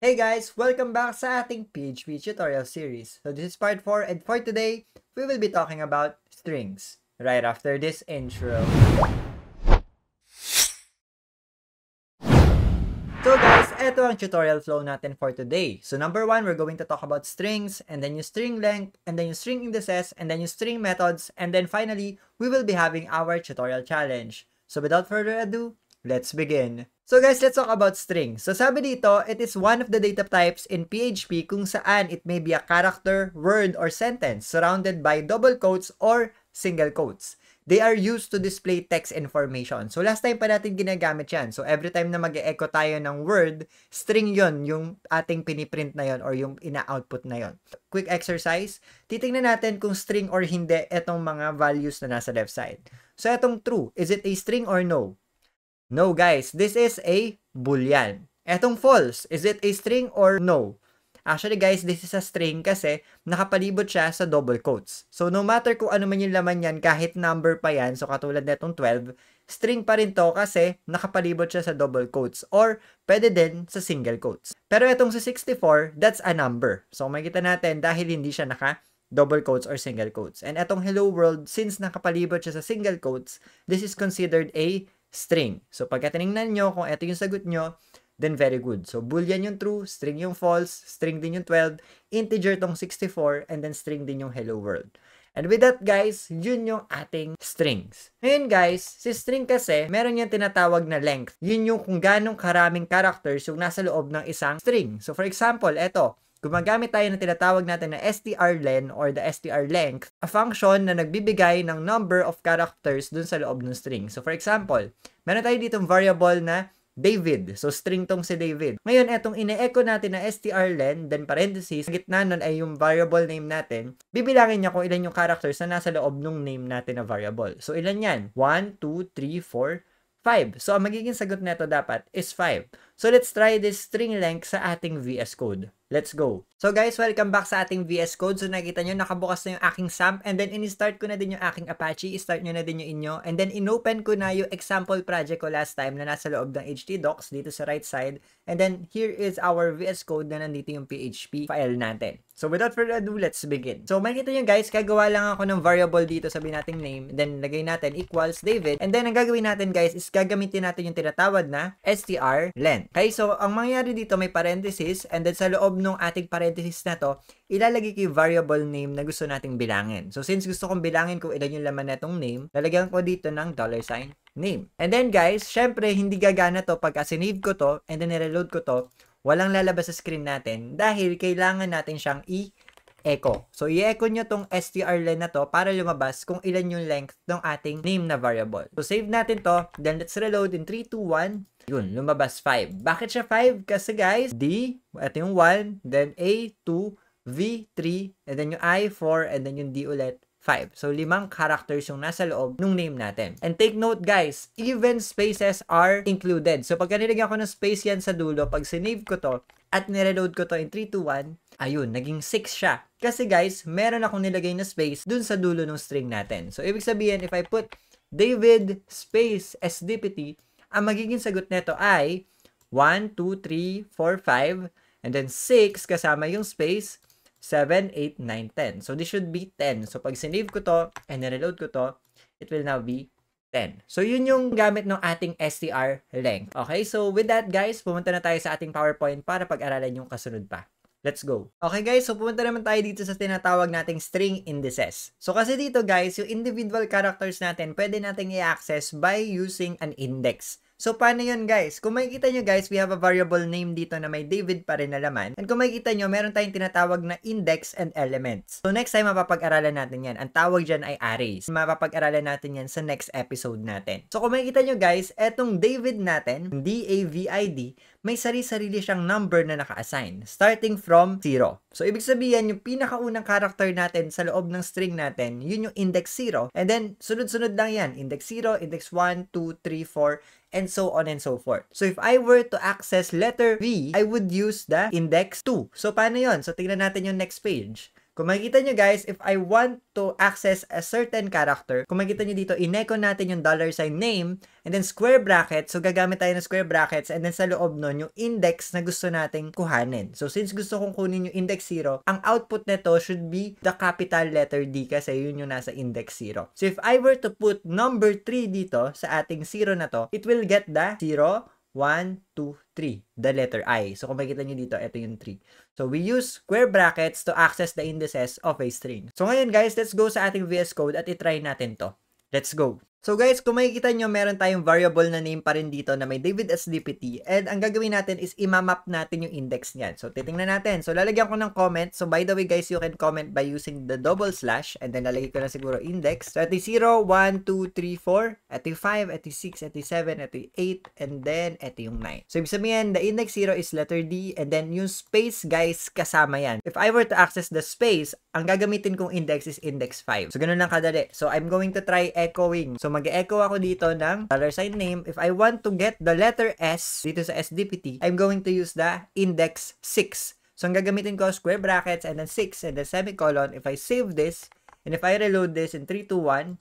Hey guys! Welcome back sa ating PHP tutorial series. So this is part 4 and for today, we will be talking about strings. Right after this intro. So guys, eto ang tutorial flow natin for today. So number 1, we're going to talk about strings, and then yung string length, and then yung string indices, and then yung string methods, and then finally, we will be having our tutorial challenge. So without further ado, let's begin. So guys, let's talk about strings. So sabi dito, it is one of the data types in PHP kung saan it may be a character, word, or sentence surrounded by double quotes or single quotes. They are used to display text information. So last time pa natin ginagamit yan. So every time na mag-e-echo tayo ng word, string yon yung ating piniprint na yon or yung ina-output na yon. Quick exercise, titingnan natin kung string or hindi etong mga values na nasa left side. So etong true, is it a string or no? No guys, this is a boolean. Etong false, is it a string or no? Actually guys, this is a string kasi nakapalibot siya sa double quotes. So no matter kung ano man yung laman yan, kahit number pa yan, so katulad netong 12, string pa rin to kasi nakapalibot siya sa double quotes or pwede din sa single quotes. Pero itong sa 64, that's a number. So makikita natin dahil hindi siya naka double quotes or single quotes. And etong hello world, since nakapalibot siya sa single quotes, this is considered a string. So pagka tinignan nyo kung ito yung sagot nyo, then very good. So, boolean yung true, string yung false, string din yung 12, integer tong 64, and then string din yung hello world. And with that, guys, yun yung ating strings. Ngayon, guys, si string kasi, meron yung tinatawag na length. Yun yung kung ganong karaming characters yung nasa loob ng isang string. So, for example, eto, gumagamit tayo ng tinatawag natin na strlen or the strlength, a function na nagbibigay ng number of characters dun sa loob ng string. So, for example, meron tayo ditong variable na David. So, string tong si David. Ngayon, etong ine-echo natin na strlen, then parenthesis, gitna nun ay yung variable name natin. Bibilangin niya kung ilan yung characters na nasa loob nung name natin na variable. So, ilan yan? 1, 2, 3, 4, 5. So, ang magiging sagot neto dapat is 5. So, let's try this string length sa ating VS Code. Let's go. So guys, welcome back sa ating VS Code. So nakita nyo, nakabukas na yung aking SAMP and then in-start ko na din yung aking Apache. I-start nyo na din yung inyo. And then in-open ko na yung example project ko last time na nasa loob ng htdocs dito sa right side. And then here is our VS Code na nandito yung PHP file natin. So without further ado, let's begin. So makikita nyo guys, kagawa lang ako ng variable dito, sabihin nating name. Then lagay natin equals David. And then ang gagawin natin guys is gagamitin natin yung tinatawag na strlen. Okay, so ang mangyayari dito may parenthesis and then sa loob nung ating parenthesis na to, ilalagay ko yung variable name na gusto nating bilangin. So since gusto kong bilangin kung ilan yung laman na itong name, lalagyan ko dito ng $sign name. And then guys, syempre hindi gagana to pag sinave ko to and then i-reload ko to, walang lalabas sa screen natin dahil kailangan natin siyang i-echo. So i-echo nyo tong strlen na to para lumabas kung ilan yung length ng ating name na variable. So save natin to, then let's reload in 3, 2, 1. Yun, lumabas 5. Bakit siya 5? Kasi guys, D, ito yung 1, then A, 2, V, 3, and then yung I, 4, and then yung D ulit, 5. So, 5 characters yung nasa loob ng name natin. And take note guys, even spaces are included. So, pagka nilagyan ko ng space yan sa dulo, pag sinave ko to, at nireload ko to in 3, 2, 1, ayun, naging 6 siya. Kasi guys, meron akong nilagay na space dun sa dulo ng string natin. So, ibig sabihin, if I put David space SDPT, ang magiging sagot nito ay 1, 2, 3, 4, 5, and then 6 kasama yung space, 7, 8, 9, 10. So, this should be 10. So, pag sinave ko to and reload ko to, it will now be 10. So, yun yung gamit ng ating str length. Okay, so with that guys, pumunta na tayo sa ating PowerPoint para pag-aralan yung kasunod pa. Let's go. Okay guys, so pumunta naman tayo dito sa tinatawag nating string indices. So kasi dito guys, yung individual characters natin, pwede nating i-access by using an index. So, paano yun guys? Kung makikita nyo guys, we have a variable name dito na may David pa rin na laman. And kung makikita nyo, meron tayong tinatawag na index and elements. So, next time mapapag-aralan natin yan. Ang tawag dyan ay arrays. Mapapag-aralan natin yan sa next episode natin. So, kung makikita nyo guys, etong David natin, D-A-V-I-D, may sarili-sarili siyang number na naka-assign. Starting from 0. So, ibig sabihin, yung pinakaunang character natin sa loob ng string natin, yun yung index 0. And then, sunod-sunod lang yan. Index 0, index 1, 2, 3, 4, and so on and so forth. So, if I were to access letter V, I would use the index 2. So, paano yon? So, tingnan natin yung next page. Kung makikita nyo guys, if I want to access a certain character, kung makikita nyo dito, in-echo natin yung $name, and then square brackets, so gagamit tayo ng square brackets, and then sa loob nun, yung index na gusto nating kuhanin. So since gusto kong kunin yung index 0, ang output nito should be the capital letter D kasi yun yung nasa index 0. So if I were to put number 3 dito sa ating 0 na to, it will get the 0, 1, 2, 3, the letter I. So kung makikita nyo dito, ito yung 3. So we use square brackets to access the indices of a string. So ngayon guys, let's go sa ating VS Code at itry natin to. Let's go. So guys, kung makikita nyo, meron tayong variable na name pa rin dito na may David SDPT, and ang gagawin natin is imamap natin yung index niyan. So titingnan natin. So lalagyan ko ng comment. So by the way guys, you can comment by using the double slash, and then lalagay ko na siguro index. So ito 0, 1, 2, 3, 4, ito 5, ito 6, ito 7, ito 8, and then ito yung 9. So ibig sabihin, the index 0 is letter D, and then yung space guys, kasama yan. If I were to access the space, ang gagamitin kong index is index 5. So ganun lang kadali. So I'm going to try echoing. So mag-echo ako dito ng $name. If I want to get the letter S dito sa SDPT, I'm going to use the index 6. So ang gagamitin ko, square brackets, and then 6, and then semicolon. If I save this, and if I reload this in 3, 2, 1,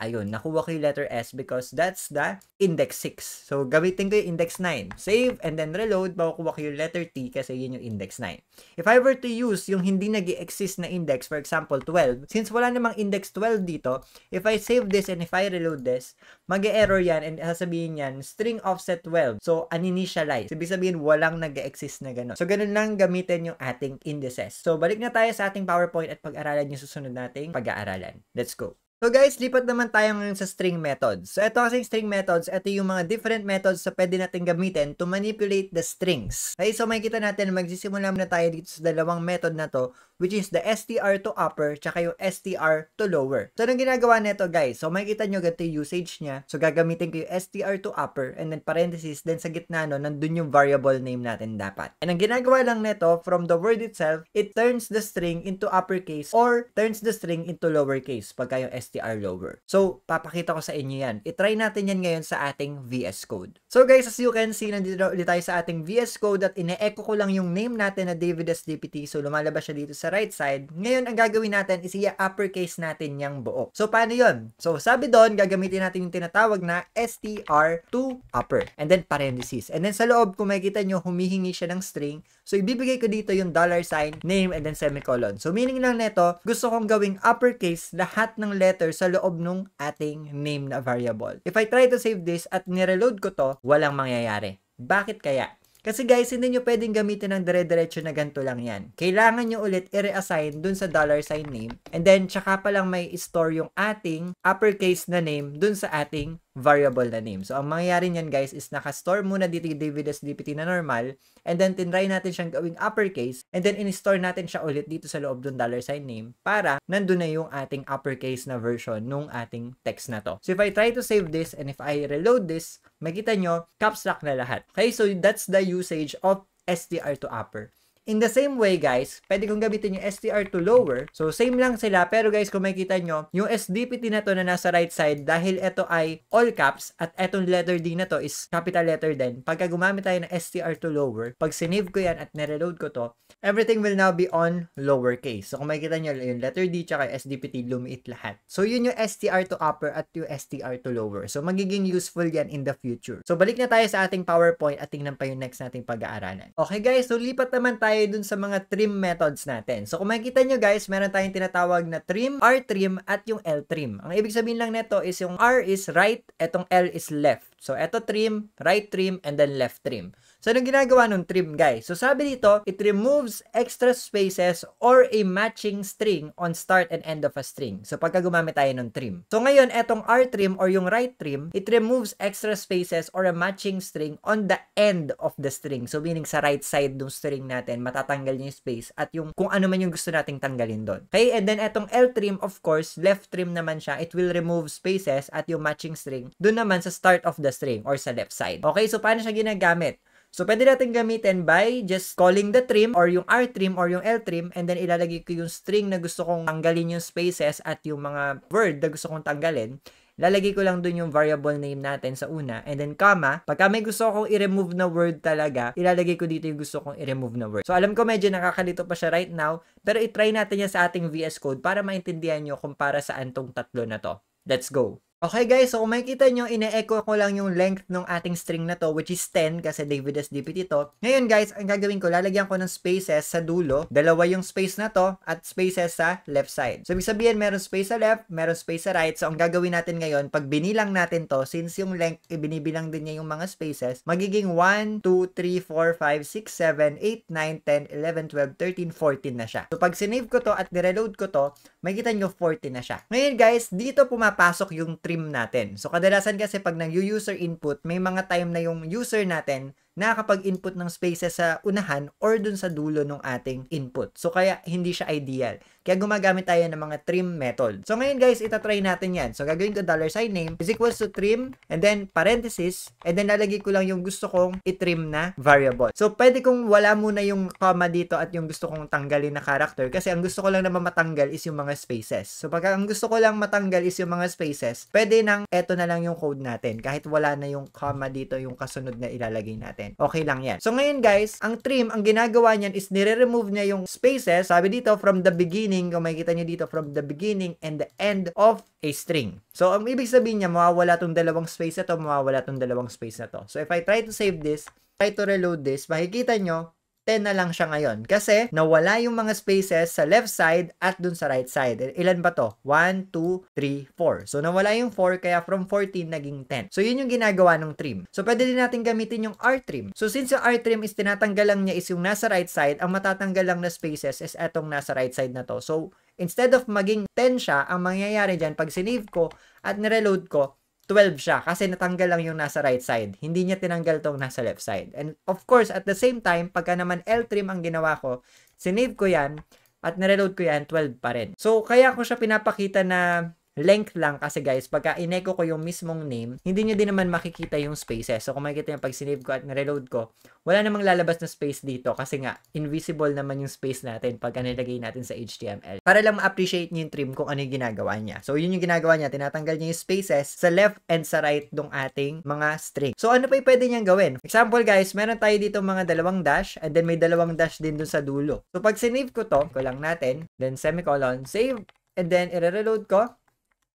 ayun, nakuha ko yung letter S because that's the index 6. So, gamitin ko yung index 9. Save, and then reload, makukuha ko yung letter T kasi yun yung index 9. If I were to use yung hindi nag-exist na index, for example, 12, since wala namang index 12 dito, if I save this and if I reload this, mag-error yan and sasabihin yan, string offset 12. So, uninitialize. Ibig sabihin, walang nag-exist na gano'n. So, ganun lang gamitin yung ating indices. So, balik na tayo sa ating PowerPoint at pag-aralan yung susunod nating pag-aaralan. Let's go. So guys, lipat naman tayo ngayon sa string methods. So ito kasing string methods, ito yung mga different methods na pwede natin gamitin to manipulate the strings. Okay, so makikita natin, magsisimula muna tayo dito sa dalawang method na to, which is the str to upper, tsaka yung str to lower. So anong ginagawa nito guys? So makikita nyo ganito yung usage niya. So gagamitin ko yung str to upper, and then parenthesis, then sa gitna no, nandun yung variable name natin dapat. And ang ginagawa lang nito, from the word itself, it turns the string into uppercase or turns the string into lowercase pagka yung str lower. So, papakita ko sa inyo yan. I-try natin yan ngayon sa ating VS Code. So guys, as you can see, nandito ulit tayo sa ating VS Code at ine-echo ko lang yung name natin na David SDPT. So, lumalabas siya dito sa right side. Ngayon, ang gagawin natin is i-uppercase natin yung buo. So, paano yun? So, sabi doon, gagamitin natin yung tinatawag na str to upper. And then, parenthesis. And then, sa loob, kung makikita nyo, humihingi siya ng string. So, ibibigay ko dito yung $sign, name, and then semicolon. So, meaning lang neto, gusto kong gawing uppercase lahat ng letters sa loob nung ating name na variable. If I try to save this at nireload ko to, walang mangyayari. Bakit kaya? Kasi guys, hindi nyo pwedeng gamitin ng dire-diretso na ganito lang yan. Kailangan nyo ulit i-reassign dun sa $sign name, and then tsaka pa lang may store yung ating uppercase na name dun sa ating variable na name. So, ang mangyayari niyan guys is nakastore muna dito yung David SDPT na normal, and then tinry natin siyang gawing uppercase, and then in-store natin siya ulit dito sa loob ng $sign name para nandun na yung ating uppercase na version nung ating text na to. So, if I try to save this and if I reload this, makita nyo, caps lock na lahat. Okay, so that's the usage of str to upper. In the same way guys, pwede kong gamitin yung str to lower. So same lang sila, pero guys kung makikita nyo, yung SDPT na to na nasa right side, dahil ito ay all caps at etong letter D na to is capital letter din. Pagka gumamit tayo ng str to lower, pag sinave ko yan at nireload ko to, everything will now be on lowercase. So kung makikita nyo, yung letter D tsaka yung SDPT lumiit lahat. So yun yung str to upper at yung str to lower. So magiging useful yan in the future. So balik na tayo sa ating PowerPoint at tingnan pa yung next nating pag-aaralan. Okay guys, so lipat naman tayo dun sa mga trim methods natin. So kung makikita nyo guys, meron tayong tinatawag na trim, R trim, at yung L trim. Ang ibig sabihin lang nito is yung R is right, etong L is left. So eto trim, right trim, and then left trim. So anong ginagawa nung trim guys? So sabi dito, it removes extra spaces or a matching string on start and end of a string. So pagka gumamit tayo ng trim. So ngayon, etong R trim or yung right trim, it removes extra spaces or a matching string on the end of the string. So meaning sa right side ng string natin, matatanggal niya yung space at yung kung ano man yung gusto nating tanggalin doon. Okay, and then etong L trim, of course, left trim naman siya. It will remove spaces at yung matching string doon naman sa start of the string or sa left side. Okay, so paano siya ginagamit? So, pwede natin gamitin by just calling the trim or yung R trim or yung L trim, and then ilalagay ko yung string na gusto kong tanggalin yung spaces at yung mga word na gusto kong tanggalin. lalagay ko lang dun yung variable name natin sa una, and then comma. Pagka may gusto akong i-remove na word talaga, ilalagay ko dito yung gusto kong i-remove na word. So alam ko medyo nakakalito pa siya right now, pero i-try natin yan sa ating VS Code para maintindihan nyo kung para saan tong tatlo na to. Let's go! Okay guys, so kung makikita nyo, ine-echo ko lang yung length ng ating string na to, which is 10 kasi David SDPT to. Ngayon guys, ang gagawin ko, lalagyan ko ng spaces sa dulo. Dalawa yung space na to at spaces sa left side. So ibig sabihin, meron space sa left, meron space sa right. So ang gagawin natin ngayon, pag binilang natin to, since yung length, ibinibilang din niya yung mga spaces, magiging 1, 2, 3, 4, 5, 6, 7, 8, 9, 10, 11, 12, 13, 14 na siya. So pag sinave ko to at nireload ko to, makikita nyo 14 na siya. Ngayon guys, dito pumapasok yung trim natin. So kadalasan kasi pag nag-user input, may mga time na yung user natin nakakapag-input ng spaces sa unahan or dun sa dulo ng ating input. So kaya hindi siya ideal. Kaya gumagamit tayo ng mga trim method. So ngayon guys, itatry natin yan. So gagawin ko $name is equals to trim and then parenthesis and then lalagay ko lang yung gusto kong i-trim na variable. So pwede kong wala muna yung comma dito at yung gusto kong tanggalin na character kasi ang gusto ko lang naman matanggal is yung mga spaces. So pag ang gusto ko lang matanggal is yung mga spaces, pwede nang eto na lang yung code natin kahit wala na yung comma dito yung kasunod na ilalagay natin. Okay lang yan. So ngayon guys, ang trim, ang ginagawa niyan is nire-remove niya yung spaces. Sabi dito, from the beginning, kung makikita niyo dito, from the beginning and the end of a string. So ang ibig sabihin niya, mawawala tong dalawang space na to, mawawala tong dalawang space na to. So if I try to save this, try to reload this, makikita nyo, 10 na lang siya ngayon. Kasi nawala yung mga spaces sa left side at dun sa right side. Ilan ba to? 1, 2, 3, 4. So nawala yung 4 kaya from 14 naging 10. So yun yung ginagawa ng trim. So pwede din natin gamitin yung R-trim. So since yung R-trim is tinatanggal lang niya is yung nasa right side, ang matatanggal lang na spaces is etong nasa right side na to. So instead of maging 10 siya, ang mangyayari dyan, pag sinave ko at nireload ko, 12 siya kasi natanggal lang yung nasa right side. Hindi niya tinanggal tong nasa left side. And of course, at the same time, pagka naman L-trim ang ginawa ko, sinave ko yan at nireload ko yan, 12 pa rin. So, kaya ko siya pinapakita na length lang kasi guys, pagka inecho ko yung mismong name, hindi nyo din naman makikita yung spaces. So, kung makikita nyo, pag sinave ko at nireload ko, wala namang lalabas na space dito kasi nga, invisible naman yung space natin pag nilagay natin sa HTML. Para lang ma-appreciate nyo yung trim kung ano yung ginagawa niya. So, yun yung ginagawa niya. Tinatanggal niya yung spaces sa left and sa right dong ating mga string. So, ano pa yung pwede niyang gawin? Example guys, meron tayo dito mga dalawang dash and then may dalawang dash din dun sa dulo. So, pag sinave ko to, ko lang natin, then semicolon, save, and then i-reload ko.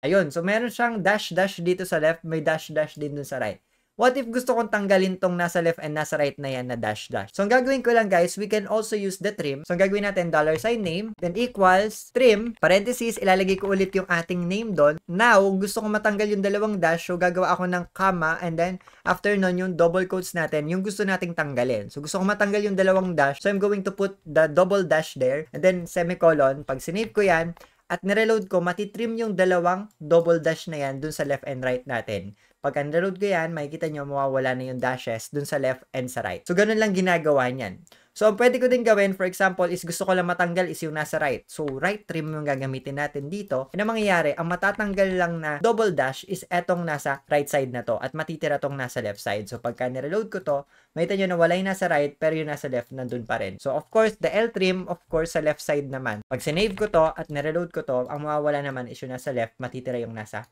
Ayun, so meron siyang dash dito sa left, may dash din dun sa right. What if gusto kong tanggalin tong nasa left and nasa right na yan na dash? So ang gagawin ko lang guys, we can also use the trim. So ang gagawin natin $name, then equals trim, parenthesis, ilalagay ko ulit yung ating name doon. Now, gusto kong matanggal yung dalawang dash, so gagawa ako ng comma, and then after nun yung double quotes natin, yung gusto nating tanggalin. So gusto kong matanggal yung dalawang dash, so I'm going to put the double dash there, and then semicolon, pag sinave ko yan, at nireload ko, matitrim yung dalawang double dash na yan dun sa left and right natin. Pag nireload ko yan, makikita nyo mawawala na yung dashes dun sa left and sa right. So, ganun lang ginagawa niyan. So, ang pwede ko din gawin, for example, is gusto ko lang matanggal is yung nasa right. So, right trim yung gagamitin natin dito. And ang mangyayari, ang matatanggal lang na double dash is etong nasa right side na to at matitira tong nasa left side. So, pagka nireload ko to, makita nyo na wala yung nasa right pero yung nasa left nandun pa rin. So, of course, the L trim, of course, sa left side naman. Pag sinave ko to at nireload ko to, ang mawawala naman is yung nasa left, matitira yung nasa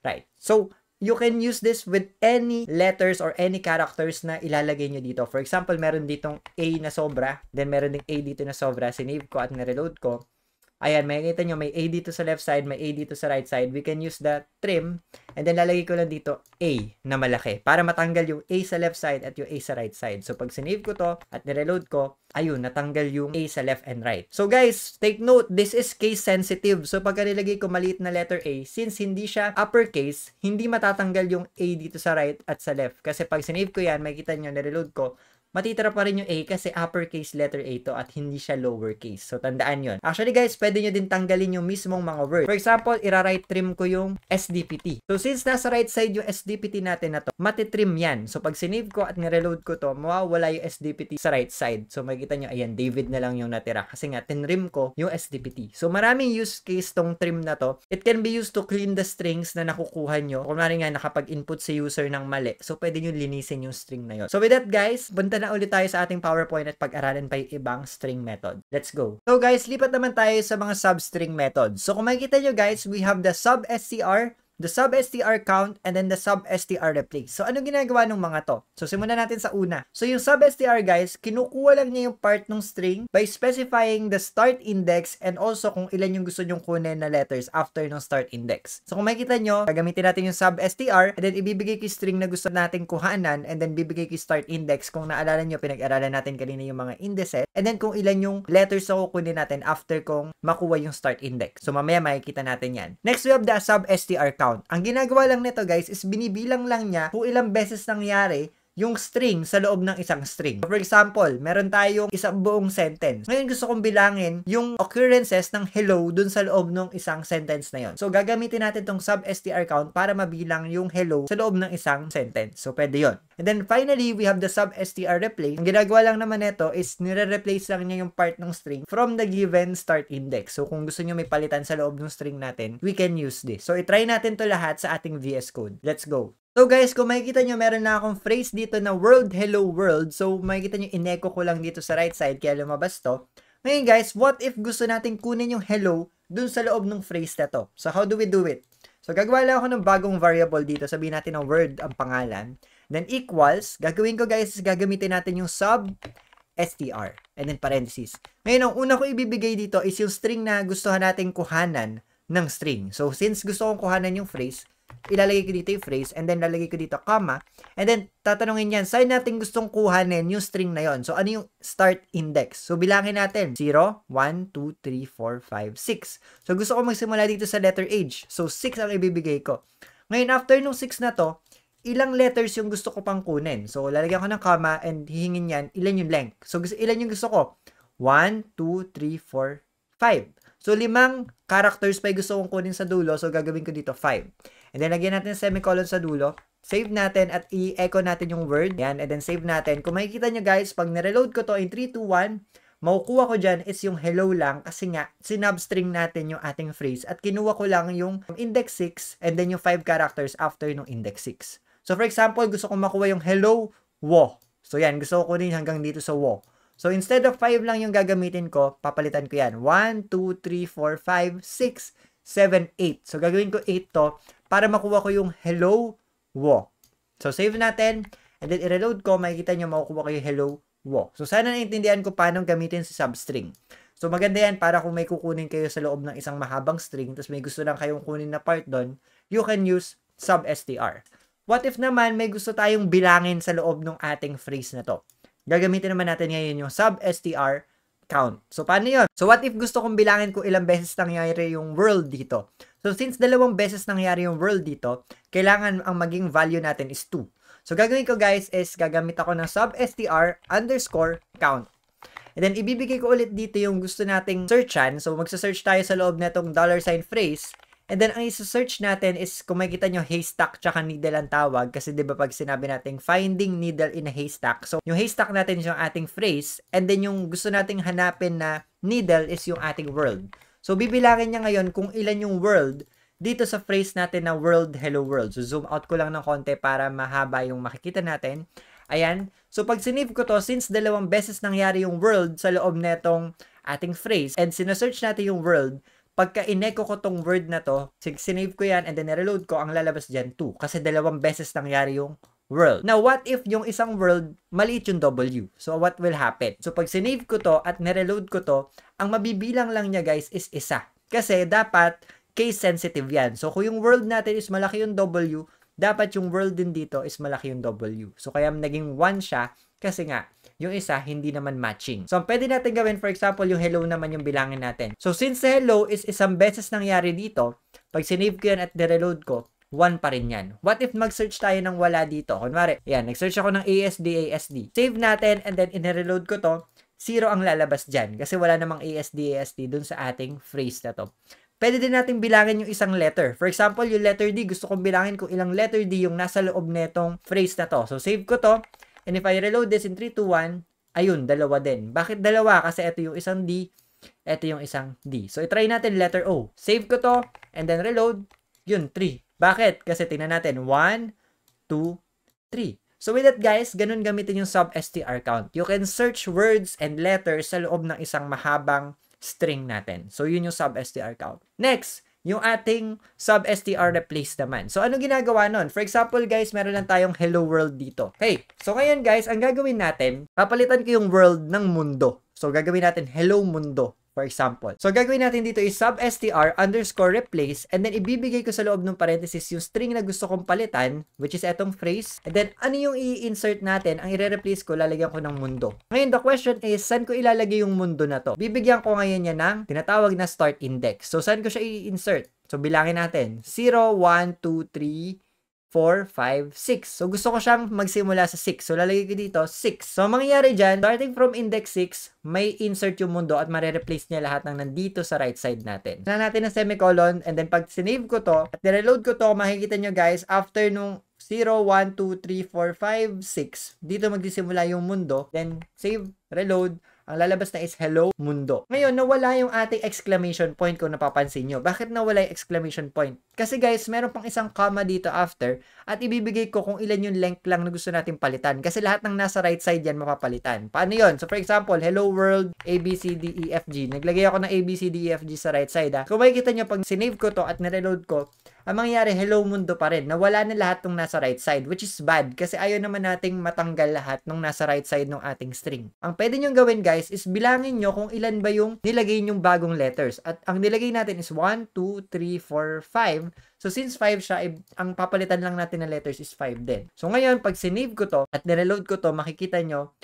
right. So, you can use this with any letters or any characters na ilalagay nyo dito. For example, meron ditong A na sobra, then meron ding A dito na sobra. Sinave ko at nireload ko. Ayan, makikita nyo, may A dito sa left side, may A dito sa right side. We can use the trim, and then lalagay ko lang dito A na malaki para matanggal yung A sa left side at yung A sa right side. So, pag sinave ko to at nireload ko, ayun, natanggal yung A sa left and right. So, guys, take note, this is case sensitive. So, pag nilagay ko maliit na letter A, since hindi siya uppercase, hindi matatanggal yung A dito sa right at sa left. Kasi pag sinave ko yan, makikita nyo, nireload ko, matitira pa rin yung A kasi uppercase letter A to at hindi siya lowercase. So, tandaan yon. Actually, guys, pwede nyo din tanggalin yung mismong mga word. For example, ira-right trim ko yung SDPT. So, since nasa right side yung SDPT natin na to, matitrim yan. So, pag sinave ko at nireload ko to, mawawala yung SDPT sa right side. So, makikita nyo, ayan, David na lang yung natira. Kasi nga, tinrim ko yung SDPT. So, maraming use case tong trim na to. It can be used to clean the strings na nakukuha nyo. Kung nga nakapag-input si user ng mali. So, pwede nyo linisin yung string na yun. So, with that, guys, punta na ulit tayo sa ating PowerPoint at pag-aralan pa yung ibang string method. Let's go. So guys, lipat naman tayo sa mga substring methods. So kung makikita nyo guys, we have the sub-str the sub-str count, and then the sub-str replace. So, ano ginagawa ng mga to? So, simulan natin sa una. So, yung sub-str guys, kinukuha lang niya yung part ng string by specifying the start index and also kung ilan yung gusto nyong kunin na letters after ng start index. So, kung makikita nyo, gagamitin natin yung sub-str and then ibibigay ko yung string na gusto natin kuhanan and then bibigay ko yung start index. Kung naalala nyo, pinag-aralan natin kanina yung mga indices and then kung ilan yung letters na kukunin natin after kung makuha yung start index. So, mamaya makikita natin yan. Next, we have the sub-str count. Ang ginagawa lang nito guys is binibilang lang niya kung ilang beses nangyari yung string sa loob ng isang string. For example, meron tayong isang buong sentence. Ngayon gusto kong bilangin yung occurrences ng hello dun sa loob ng isang sentence na yon. So, gagamitin natin tong sub-str count para mabilang yung hello sa loob ng isang sentence. So, pwede yon. And then, finally, we have the sub-str replace. Ang ginagawa lang naman nito is nire-replace lang niya yung part ng string from the given start index. So, kung gusto nyo may palitan sa loob ng string natin, we can use this. So, itry natin to lahat sa ating VS Code. Let's go. So guys, kung makikita nyo, meron na akong phrase dito na world, hello world. So makikita nyo, in-echo ko lang dito sa right side, kaya lumabas to. Ngayon guys, what if gusto natin kunin yung hello dun sa loob ng phrase na to? So how do we do it? So gagawa lang ako ng bagong variable dito. Sabihin natin ng word ang pangalan. Then equals, gagawin ko guys, gagamitin natin yung sub-str. And then parentheses. Ngayon, ang una ko ibibigay dito is yung string na gustuhan natin kuhanan ng string. So since gusto kong kuhanan yung phrase, ilalagay ko dito yung phrase, and then lalagay ko dito comma, and then tatanungin yan, saan natin gustong kuhanin yung string na yon? So, ano yung start index? So, bilangin natin, 0, 1, 2, 3, 4, 5, 6. So, gusto ko magsimula dito sa letter H. So, 6 ang ibibigay ko. Ngayon, after nung 6 na to, ilang letters yung gusto ko pang kunin? So, lalagyan ko ng comma, and hihingin yan, ilan yung length? So, ilan yung gusto ko? 1, 2, 3, 4, 5. So, 5 characters pa yung gusto kong kunin sa dulo. So, gagawin ko dito 5. And then, lagyan natin semicolon sa dulo. Save natin at i-echo natin yung word. Yan. And then, save natin. Kung makikita nyo guys, pag nireload ko to in 3, 2, 1, makukuha ko dyan is yung hello lang kasi nga, sinubstring natin yung ating phrase at kinuha ko lang yung index 6 and then yung 5 characters after yung index 6. So, for example, gusto kong makuha yung hello, wo. So, yan. Gusto ko kunin hanggang dito sa wo. So, instead of 5 lang yung gagamitin ko, papalitan ko yan. 1, 2, 3, 4, 5, 6, 7, 8. So, gagawin ko 8 to para makuha ko yung hello, wo. So, save natin. And then, i-reload ko. Makikita nyo, makukuha ko yung hello, wo. So, sana naintindihan ko paano gamitin si substring. So, maganda yan para kung may kukunin kayo sa loob ng isang mahabang string, tapos may gusto lang kayong kunin na part doon, you can use sub-str. What if naman may gusto tayong bilangin sa loob ng ating phrase na to? Gagamitin naman natin ngayon yung sub-str count. So, paano yun? So, what if gusto kong bilangin kung ilang beses nangyari yung world dito? So, since 2 beses nangyari yung world dito, kailangan ang maging value natin is 2. So, gagawin ko guys is gagamit ako ng sub-str underscore count. And then, ibibigay ko ulit dito yung gusto nating searchan. So, magsa-search tayo sa loob na itong $sign phrase. And then, ang isa-search natin is, kung makikita nyo, haystack tsaka needle ang tawag. Kasi, di ba, pag sinabi natin, finding needle in a haystack. So, yung haystack natin is yung ating phrase. And then, yung gusto nating hanapin na needle is yung ating world. So, bibilangin niya ngayon kung ilan yung world dito sa phrase natin na world, hello world. So, zoom out ko lang ng konti para mahaba yung makikita natin. Ayan. So, pag sinave ko to, since 2 beses nangyari yung world sa loob netong ating phrase, and sinesearch natin yung world, pagka in-echo ko tong word na to, sinave ko yan, and then reload ko, ang lalabas dyan 2. Kasi 2 beses nangyari yung world. Now, what if yung isang world, maliit yung W? So, what will happen? So, pag sinave ko to at nireload ko to, ang mabibilang lang niya guys is isa. Kasi dapat case sensitive yan. So, kung yung world natin is malaki yung W, dapat yung world din dito is malaki yung W. So, kaya naging 1 siya kasi nga, yung isa, hindi naman matching. So, ang pwede natin gawin, for example, yung hello naman yung bilangin natin. So, since hello is isang beses nangyari dito, pag sinave ko yan at nireload ko, 1 pa rin yan. What if mag-search tayo ng wala dito? Kunwari, yan, nag-search ako ng ASD. Save natin, and then in-reload ko to, 0 ang lalabas dyan. Kasi wala namang ASD dun sa ating phrase na to. Pwede din natin bilangin yung isang letter. For example, yung letter D, gusto kong bilangin kung ilang letter D yung nasa loob netong phrase na to. So, save ko to. And if I reload this in 3, 2, 1, ayun, 2 din. Bakit 2? Kasi ito yung isang D, ito yung isang D. So, itry natin letter O. Save ko to, and then reload, yun, 3. Bakit? Kasi tingnan natin, 1, 2, 3. So, with that guys, ganun gamitin yung sub-str count. You can search words and letters sa loob ng isang mahabang string natin. So, yun yung sub-str count. Next, yung ating sub-str replace naman. So, ano ginagawa nun? For example, guys, meron lang tayong hello world dito. Okay, so ngayon, guys, ang gagawin natin, papalitan ko yung world ng mundo. So, gagawin natin hello mundo, for example. So, gagawin natin dito is sub-str underscore replace, and then ibibigay ko sa loob ng parenthesis yung string na gusto kong palitan, which is etong phrase. And then, ano yung i-insert natin? Ang i-replace ko, lalagyan ko ng mundo. Ngayon, the question is, saan ko ilalagay yung mundo na to? Bibigyan ko ngayon yan ng tinatawag na start index. So, saan ko siya i-insert? So, bilangin natin. 0, 1, 2, 3, 4, 5, 6. So, gusto ko siyang magsimula sa 6. So, lalagay ko dito, 6. So, mangyayari dyan, starting from index 6, may insert yung mundo at mare-replace niya lahat ng nandito sa right side natin. Na natin ng semicolon, and then pag sinave ko to, at nireload ko to, makikita nyo guys, after nung 0, 1, 2, 3, 4, 5, 6, dito magsisimula yung mundo, then save, reload, ang lalabas na is hello mundo. Ngayon, nawala yung ating exclamation point kung napapansin nyo. Bakit nawala yung exclamation point? Kasi guys, meron pang isang comma dito after at ibibigay ko kung ilan yung length lang na gusto natin palitan. Kasi lahat ng nasa right side yan mapapalitan. Paano yun? So for example, hello world, A, B, C, D, E, F, G. Naglagay ako ng A, B, C, D, E, F, G sa right side. Kung makikita nyo, pag sinave ko to at nireload ko, ang mangyayari, hello mundo pa rin. Nawala na lahat ng nasa right side, which is bad kasi ayaw naman nating matanggal lahat ng nasa right side ng ating string. Ang pwede nyo gawin guys is bilangin nyo kung ilan ba yung nilagay nyong bagong letters. At ang nilagay natin is 1, 2, 3, 4, 5. So since 5 siya, ang papalitan lang natin na letters is 5 din. So ngayon, pag sinave ko to at nireload ko to, makikita nyo,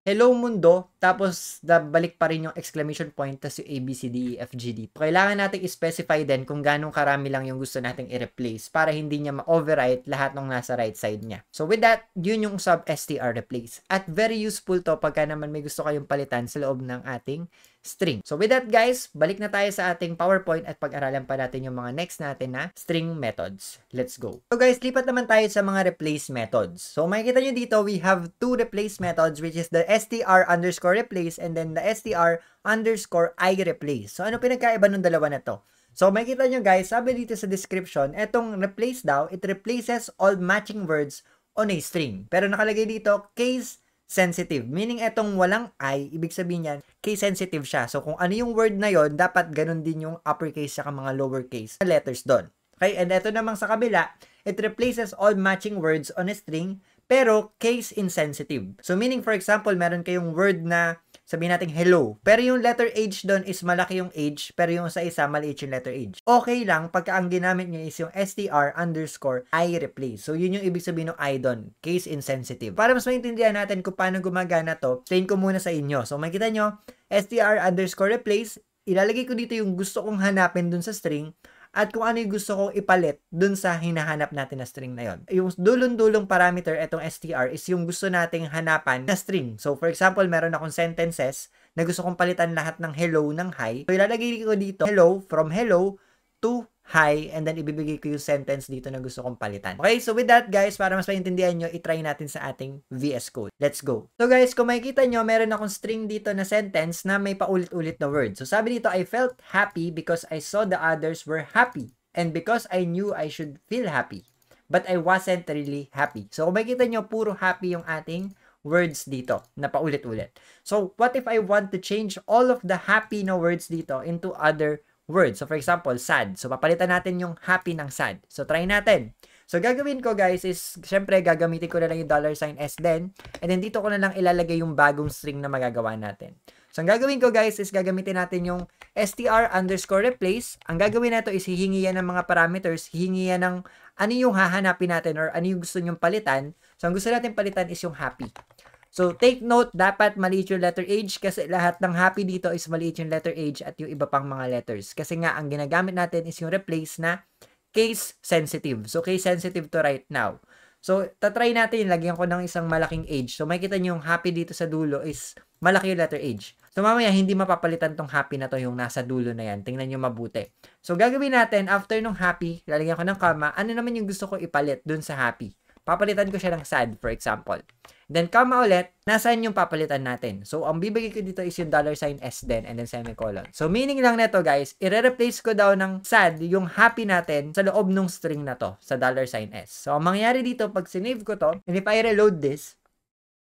hello mundo, tapos balik pa rin yung exclamation point, tapos yung A, B, C, D, E, F, G, D. Kailangan natin i-specify din kung ganong karami lang yung gusto nating i-replace para hindi niya ma-overwrite lahat ng nasa right side niya. So with that, yun yung sub-str replace. At very useful to pagka naman may gusto kayong palitan sa loob ng ating string. So with that guys, balik na tayo sa ating PowerPoint at pag-aralan pa natin yung mga next natin na string methods. Let's go. So guys, lipat naman tayo sa mga replace methods. So makikita nyo dito, we have two replace methods which is the str underscore replace and then the str underscore I replace. So ano pinagkaiba ng dalawa na to? So makikita nyo guys, sabi dito sa description, etong replace daw, it replaces all matching words on a string. Pero nakalagay dito, case sensitive. Meaning, etong walang I, ibig sabihin yan, case sensitive siya. So, kung ano yung word na yon, dapat ganun din yung uppercase sa mga lowercase na letters doon. Okay, and eto namang sa kabila, it replaces all matching words on a string, pero case insensitive. So, meaning, for example, meron kayong word na sabihin natin hello, pero yung letter H doon is malaki yung H, pero yung sa isa, maliit yung letter H. Okay lang, pagka ang ginamit nyo is yung str underscore I replace. So, yun yung ibig sabihin ng I doon, case insensitive. Para mas maintindihan natin kung paano gumagana to, explain ko muna sa inyo. So, makikita nyo, str underscore replace, ilalagay ko dito yung gusto kong hanapin dun sa string, at kung ano yung gusto kong ipalit dun sa hinahanap natin na string na yon. Yung dulong-dulong parameter etong str is yung gusto nating hanapan na string. So, for example, meron akong sentences na gusto kong palitan lahat ng hello ng hi. So, ilalagay ko dito, hello, from hello to hi, and then ibibigay ko yung sentence dito na gusto kong palitan. Okay, so with that guys, para mas maintindihan nyo, itry natin sa ating VS Code. Let's go. So guys, kung makikita nyo, meron akong string dito na sentence na may paulit-ulit na word. So sabi dito, I felt happy because I saw the others were happy, and because I knew I should feel happy, but I wasn't really happy. So kung makikita nyo, puro happy yung ating words dito na paulit-ulit. So what if I want to change all of the happy na words dito into other word. So, for example, sad. So, papalitan natin yung happy ng sad. So, try natin. So, gagawin ko, guys, is, syempre, gagamitin ko na lang yung $S din. And then, dito ko na lang ilalagay yung bagong string na magagawa natin. So, ang gagawin ko, guys, is gagamitin natin yung str underscore replace. Ang gagawin nato is hihingi yan ng mga parameters. Hihingi yan ng ano yung hahanapin natin or ano yung gusto nyong palitan. So, ang gusto natin palitan is yung happy. So, take note, dapat maliit yung letter H kasi lahat ng happy dito is maliit yung letter H at yung iba pang mga letters. Kasi nga, ang ginagamit natin is yung replace na case sensitive. So, case sensitive to right now. So, tatry natin, lagyan ko ng isang malaking H. So, makikita nyo yung happy dito sa dulo is malaki yung letter H. So, mamaya, hindi mapapalitan tong happy na to yung nasa dulo na yan. Tingnan nyo mabuti. So, gagawin natin, after nung happy, lalagyan ko ng comma, ano naman yung gusto ko ipalit dun sa happy? Papalitan ko siya ng sad, for example. Then, comma ulit, nasaan yung papalitan natin? So, ang bibigay ko dito is yung $S din, and then semicolon. So, meaning lang nito, guys, i-replace ko daw ng sad yung happy natin sa loob ng string na to, sa $S. So, ang mangyayari dito, pag sinave ko to, and if I reload this,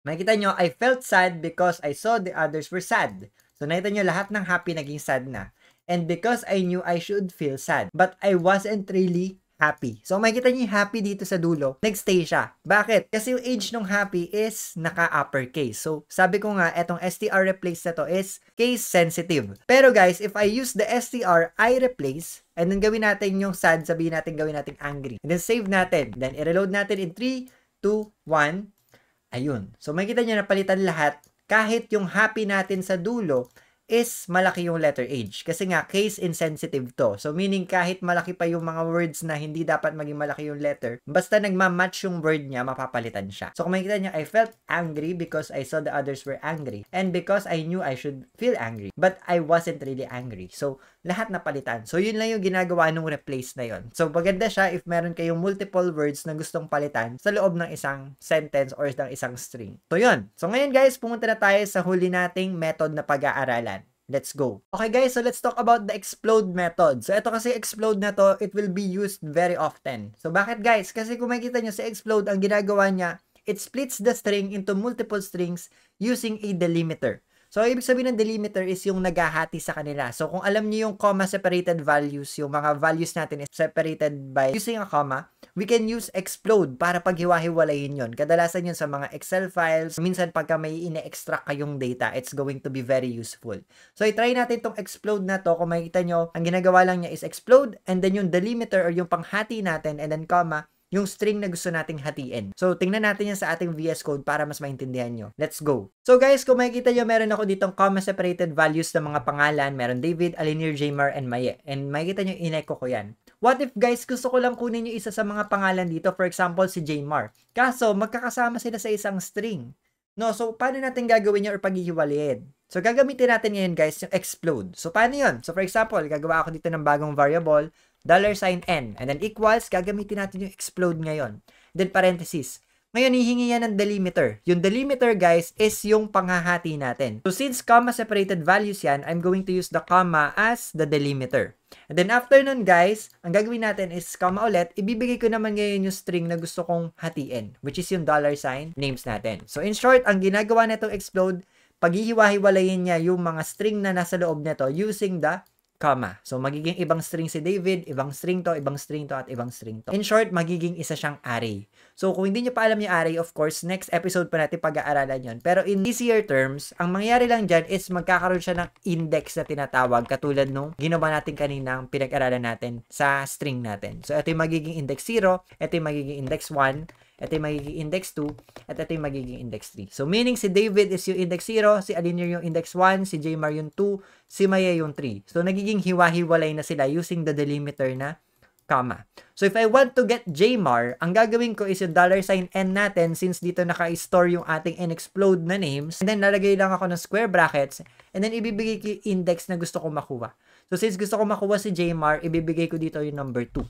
makikita nyo, I felt sad because I saw the others were sad. So, nakita nyo, lahat ng happy naging sad na. And because I knew I should feel sad, but I wasn't really happy. So, makikita niyo yung happy dito sa dulo, nagstay siya. Bakit? Kasi yung age ng happy is naka-uppercase. So, sabi ko nga, etong STR replace na to is case sensitive. Pero guys, if I use the STR, I replace, and then gawin natin yung sad, sabihin natin gawin natin angry. And then save natin. Then i-reload natin in 3, 2, 1. Ayun. So, makikita niyo napalitan lahat. Kahit yung happy natin sa dulo is malaki yung letter H. Kasi nga, case insensitive to. So, meaning kahit malaki pa yung mga words na hindi dapat maging malaki yung letter, basta nagmamatch yung word niya, mapapalitan siya. So, kung makikita niyo, I felt angry because I saw the others were angry. And because I knew I should feel angry. But I wasn't really angry. So, lahat napalitan. So, yun lang yung ginagawa nung replace na yun. So, maganda siya if meron kayong multiple words na gustong palitan sa loob ng isang sentence or ng isang string. So, yun. So, ngayon guys, pumunta na tayo sa huli nating method na pag-aaralan. Let's go. Okay guys, so let's talk about the explode method. So ito kasi explode na to, it will be used very often. So bakit guys? Kasi kung makikita nyo sa explode, ang ginagawa niya, it splits the string into multiple strings using a delimiter. So, ibig sabihin ng delimiter is yung naghahati sa kanila. So, kung alam niyo yung comma separated values, yung mga values natin is separated by using a comma, we can use explode para paghiwa-hiwalayin yun. Kadalasan yun sa mga Excel files. Minsan pagka may ine-extract kayong data, it's going to be very useful. So, i-try natin itong explode na to. Kung makikita nyo, ang ginagawa lang niya is explode, and then yung delimiter or yung panghati natin, and then comma, yung string na gusto nating hatiin. So, tingnan natin yan sa ating VS Code para mas maintindihan nyo. Let's go. So, guys, kung makikita nyo, meron ako ditong comma-separated values ng mga pangalan. Meron David, Alinir, Jmar, and Maye. And makikita nyo, in-echo ko yan. What if, guys, gusto ko lang kunin yung isa sa mga pangalan dito? For example, si Jmar. Kaso, magkakasama sila sa isang string. No, so, paano natin gagawin yun or paghihiwalayin? So, gagamitin natin ngayon, guys, yung explode. So, paano yun? So, for example, gagawa ako dito ng bagong variable, $n, and then equals, gagamitin natin yung explode ngayon. Then parenthesis. Ngayon, hihingi yan ng delimiter. Yung delimiter, guys, is yung panghahati natin. So, since comma separated values yan, I'm going to use the comma as the delimiter. And then after nun, guys, ang gagawin natin is comma ulit, ibibigay ko naman ngayon yung string na gusto kong hatiin, which is yung $sign names natin. So, in short, ang ginagawa nitong explode, paghihiwa-hiwalayin niya yung mga string na nasa loob nito using the comma. So, magiging ibang string si David, ibang string to, ibang string to, at ibang string to. In short, magiging isa siyang array. So, kung hindi nyo pa alam yung array, of course, next episode pa natin pag-aaralan yun. Pero in easier terms, ang mangyayari lang dyan is magkakaroon siya ng index na tinatawag katulad nung ginawa natin kaninang pinag-aralan natin sa string natin. So, ito yung magiging index 0, ito yung magiging index 1, ito yung magiging index 2, at ito yung magiging index 3. So, meaning si David is yung index 0, si Alinir yung index 1, si Jmar yung 2, si Maya yung 3. So, nagiging hiwa-hiwalay na sila using the delimiter na comma. So, if I want to get Jmar, ang gagawin ko is yung $n natin since dito naka-store yung ating inexplode na names. And then, lalagay lang ako ng square brackets. And then, ibibigay ko yung index na gusto ko makuha. So, since gusto ko makuha si Jmar, ibibigay ko dito yung number 2.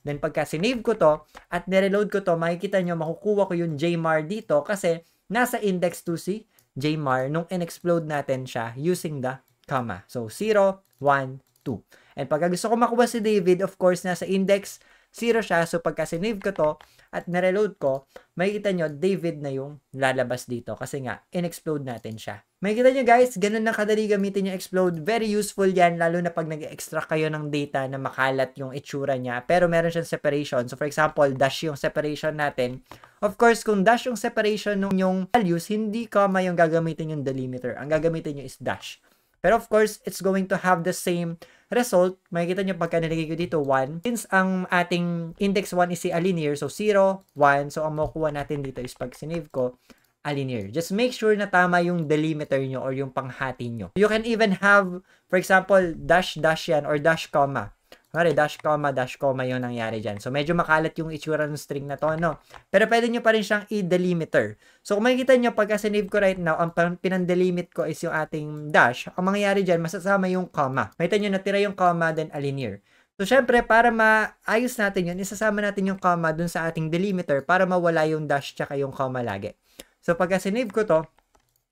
Then, pagka sinave ko to at nireload ko to, makikita nyo, makukuha ko yung Jmar dito kasi nasa index 2 si Jmar nung in-explode natin siya using the comma. So, 0, 1, 2. And pagka gusto ko makuha si David, of course, nasa index 0 siya. So, pagka sinave ko to at nireload ko, makikita nyo, David na yung lalabas dito kasi nga, in-explode natin siya. Makikita nyo guys, ganun na kadali gamitin yung explode. Very useful yan, lalo na pag nag-extract kayo ng data na makalat yung itsura niya. Pero meron siyang separation. So for example, dash yung separation natin. Of course, kung dash yung separation ng yung values, hindi comma yung gagamitin yung delimiter. Ang gagamitin nyo is dash. Pero of course, it's going to have the same result. Makikita nyo pagka nilagay ko dito 1. Since ang ating index 1 is si Alinir, so 0, 1. So ang makukuha natin dito is pag sinave ko, Alinir. Just make sure na tama yung delimiter nyo or yung panghati nyo. You can even have, for example, dash yan or dash comma. Mari, dash comma yung nangyari dyan. So, medyo makalat yung itsura ng string na to, no? Pero pwede nyo pa rin siyang i-delimiter. So, kung makikita nyo, pagka sinave ko right now, ang pinandelimit ko is yung ating dash. Ang mangyayari dyan, masasama yung comma. Makita nyo, natira yung comma, then Alinir. So, syempre, para maayos natin yun, isasama natin yung comma dun sa ating delimiter para mawala yung dash tsaka yung comma lagi. So, pagka sinave ko to,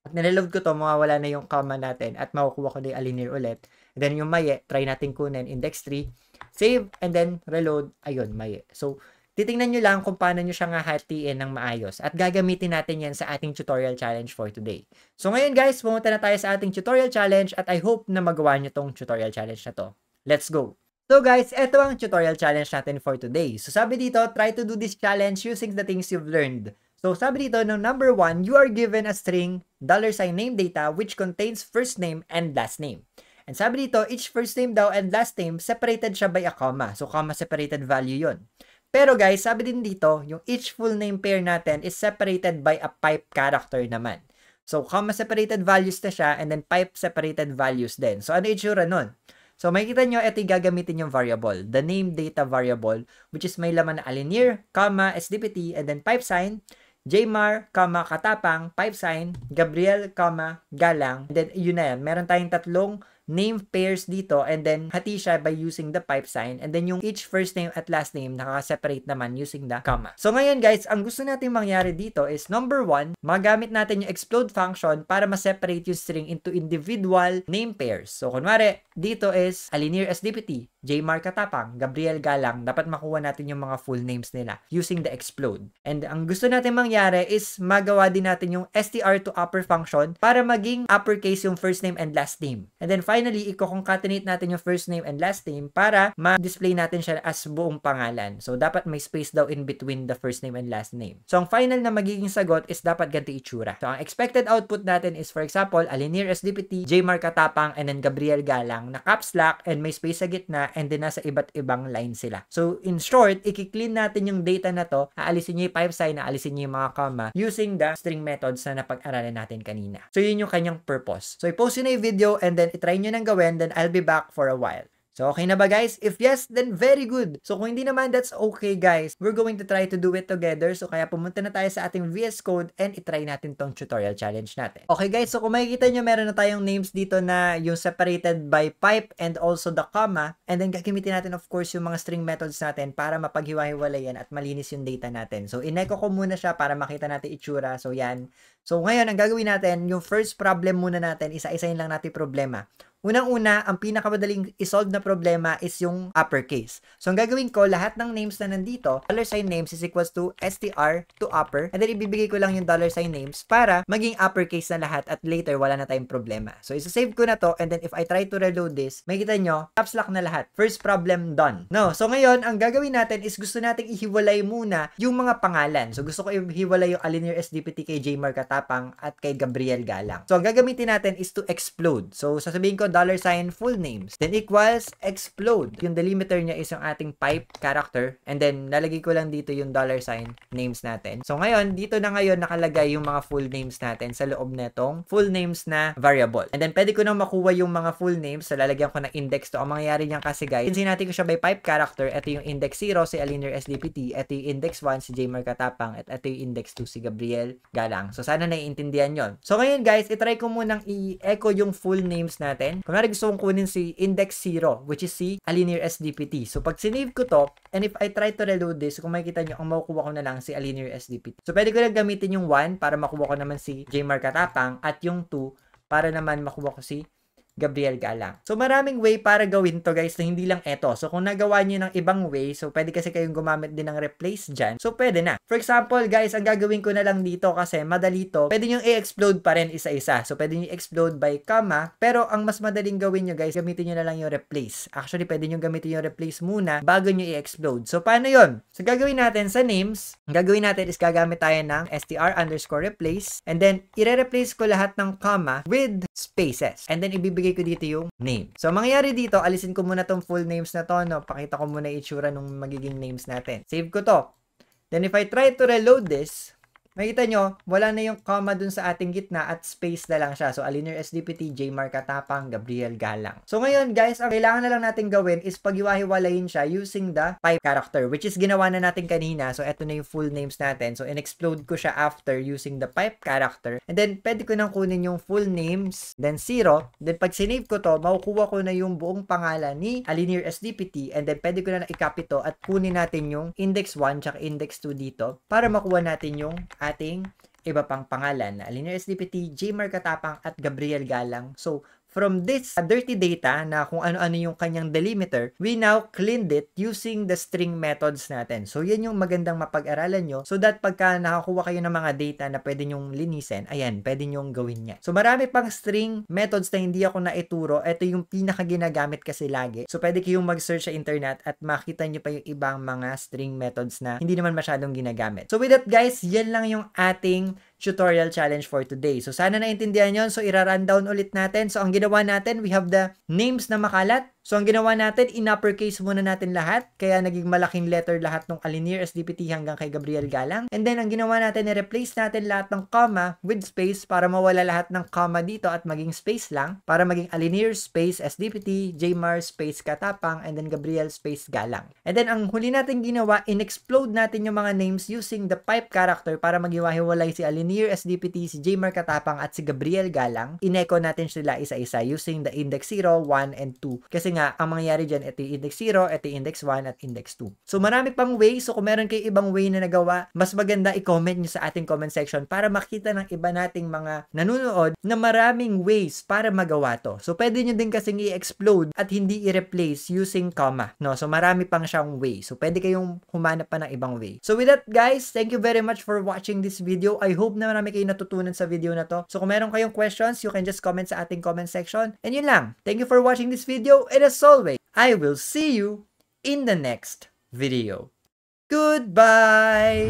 at nireload ko to, mawawala na yung comma natin at makukuha ko na yung Alinir ulit. And then yung Maye, try natin kunin, index 3, save, and then reload, ayun, Maye. So, titingnan nyo lang kung paano nyo siya nga hatiin ng maayos at gagamitin natin yan sa ating tutorial challenge for today. So ngayon guys, pumunta na tayo sa ating tutorial challenge at I hope na magawa nyo tong tutorial challenge na to. Let's go! So guys, ito ang tutorial challenge natin for today. So sabi dito, try to do this challenge using the things you've learned. So sabi dito, no, number 1, you are given a string $name data which contains first name and last name. And sabi dito, each first name daw and last name separated siya by a comma. So comma separated value yon. Pero guys, sabi din dito, yung each full name pair natin is separated by a pipe character naman. So comma separated values na siya and then pipe separated values din. So ano itsura nun? So makikita nyo, ito yung gagamitin yung variable, the name data variable, which is may laman na alinear, comma, SDPT, and then pipe sign, Jmar, katapang, pipe sign, Gabriel, galang. And then, yun na yan. Meron tayong tatlong name pairs dito and then hati siya by using the pipe sign and then yung each first name at last name nakaka-separate naman using the comma. So ngayon guys, ang gusto natin mangyari dito is number 1, magamit natin yung explode function para ma-separate yung string into individual name pairs. So kunwari, dito is Alinir SDPT, Jmar Katapang, Gabriel Galang. Dapat makuha natin yung mga full names nila using the explode. And ang gusto natin mangyari is magawa din natin yung str to upper function para maging uppercase yung first name and last name. And then finally, i-concatenate natin yung first name and last name para ma-display natin siya as buong pangalan. So, dapat may space daw in between the first name and last name. So, ang final na magiging sagot is dapat ganito itsura. So, ang expected output natin is, for example, Alinir SDPT, Jmar Katapang, and then Gabriel Galang na caps lock and may space sa gitna and then nasa iba't ibang line sila. So, in short, i-clean natin yung data na to, aalisin nyo yung pipe sign, aalisin nyo yung mga comma using the string methods na napag-aralan natin kanina. So, yun yung kanyang purpose. So, i-post yun na yung video and then itry nyo nang gawin, then I'll be back for a while. So, okay na ba guys? If yes, then very good. So, kung hindi naman, that's okay guys. We're going to try to do it together. So, kaya pumunta na tayo sa ating VS Code and itry natin tong tutorial challenge natin. Okay guys, so kung makikita nyo, meron na tayong names dito na yung separated by pipe and also the comma. And then, gagamitin natin of course yung mga string methods natin para mapaghiwa-hiwalayan at malinis yung data natin. So, in-echo ko muna siya para makita natin itsura. So, yan. So, ngayon, ang gagawin natin, yung first problem muna natin, isa-isayin lang natin problema. Unang-una, ang pinakamadaling isolve na problema is yung uppercase. So, ang gagawin ko, lahat ng names na nandito, $names is equals to str to upper, and then ibibigay ko lang yung $names para maging uppercase na lahat at later wala na tayong problema. So, isa-save ko na to, and then if I try to reload this, makikita nyo, caps lock na lahat. First problem done. No, so ngayon, ang gagawin natin is gusto nating ihiwalay muna yung mga pangalan. So, gusto ko ihiwalay yung Alinir SDPT kay Jmar Katapang at kay Gabriel Galang. So, ang gagamitin natin is to explode. So, sasabihin ko, $full names, then equals explode. Yung delimiter niya is yung ating pipe character, and then lalagay ko lang dito yung $names natin. So ngayon, dito na ngayon nakalagay yung mga full names natin sa loob netong full names na variable. And then pwede ko nang makuha yung mga full names, so lalagyan ko ng index to. Ang mangyayari niyan kasi guys, since natin ko siya by pipe character, ito yung index 0 si Alinir SDPT, ito yung index 1 si Jmar Katapang, at ito yung index 2 si Gabriel Galang. So sana naiintindihan yon. So ngayon guys, itry ko munang i-echo yung full names natin. Kunwari gusto kong kunin si index 0, which is si Alinir SDPT. So, pag sinave ko to, and if I try to reload this, kung makikita nyo, ang makukuha ko na lang si Alinir SDPT. So, pwede ko lang gamitin yung 1 para makuha ko naman si Jmar Katapang at yung 2 para naman makuha ko si Gabriel Galang. So, maraming way para gawin to guys na hindi lang eto. So, kung nagawa nyo ng ibang way, so pwede kasi kayong gumamit din ng replace dyan. So, pwede na. For example, guys, ang gagawin ko na lang dito kasi madali to, pwede nyo i-explode pa rin isa-isa. So, pwede nyo i-explode by comma, pero ang mas madaling gawin nyo guys, gamitin nyo na lang yung replace. Actually, pwede nyo gamitin yung replace muna bago nyo i-explode. So, paano yon? So, gagawin natin sa names, ang gagawin natin is gagamit tayo ng str_replace, and then, i-replace ko lahat ng comma with spaces. And then, ibibigay ko dito yung name. So, mangyayari dito, alisin ko muna tong full names na to, no? Pakita ko muna itsura nung magiging names natin. Save ko to. Then, if I try to reload this, makita nyo, wala na yung comma dun sa ating gitna at space na lang siya. So, Alinir SDPT, Jmar Katapang, Gabriel Galang. So, ngayon, guys, ang kailangan na lang natin gawin is paghiwa-hiwalayin siya using the pipe character, which is ginawa na natin kanina. So, eto na yung full names natin. So, in-explode ko siya after using the pipe character. And then, pwede ko nang kunin yung full names, then 0. Then, pag sinave ko to, makukuha ko na yung buong pangalan ni Alinir SDPT. And then, pwede ko na i-copy to at kunin natin yung index 1 tsaka index 2 dito para makuha natin yung ating iba pang pangalan na Alinir SDPT, Jmar Katapang at Gabriel Galang. So, from this dirty data na kung ano-ano yung kanyang delimiter, we now cleaned it using the string methods natin. So, yan yung magandang mapag-aralan nyo so that pagka nakakuha kayo ng mga data na pwede nyong linisin, ayan, pwede nyong gawin niya. So, marami pang string methods na hindi ako naituro. Ito yung pinaka ginagamit kasi lagi. So, pwede kayong mag-search sa internet at makita nyo pa yung ibang mga string methods na hindi naman masyadong ginagamit. So, with that guys, yan lang yung ating tutorial challenge for today. So, sana naintindihan nyo. So, ira-rundown ulit natin. So, ang ginawa natin, we have the names na makalat. So, ang ginawa natin, in-uppercase muna natin lahat. Kaya naging malaking letter lahat ng Alinir SDPT hanggang kay Gabriel Galang. And then, ang ginawa natin, i-replace natin lahat ng comma with space para mawala lahat ng comma dito at maging space lang. Para maging Alinir space SDPT, Jmar space Katapang, and then Gabriel space Galang. And then, ang huli natin ginawa, in-explode natin yung mga names using the pipe character para maghiwa-hiwalay si Alinir SDPT, si Jmar Katapang, at si Gabriel Galang. In-echo natin sila isa-isa using the index 0, 1, and 2. Kasi nga, ang mangyayari dyan, ito yung index 0, ito yung index 1, at index 2. So, marami pang ways. So, kung meron kayo ibang way na nagawa, mas maganda i-comment nyo sa ating comment section para makita ng iba nating mga nanonood na maraming ways para magawa to. So, pwede nyo din kasing i-explode at hindi i-replace using comma. No? So, marami pang siyang way. So, pwede kayong humanap pa ng ibang way. So, with that, guys, thank you very much for watching this video. I hope na marami kayo natutunan sa video na to. So, kung meron kayong questions, you can just comment sa ating comment section. And yun lang. Thank you for watching this video. And as always, I will see you in the next video. Goodbye!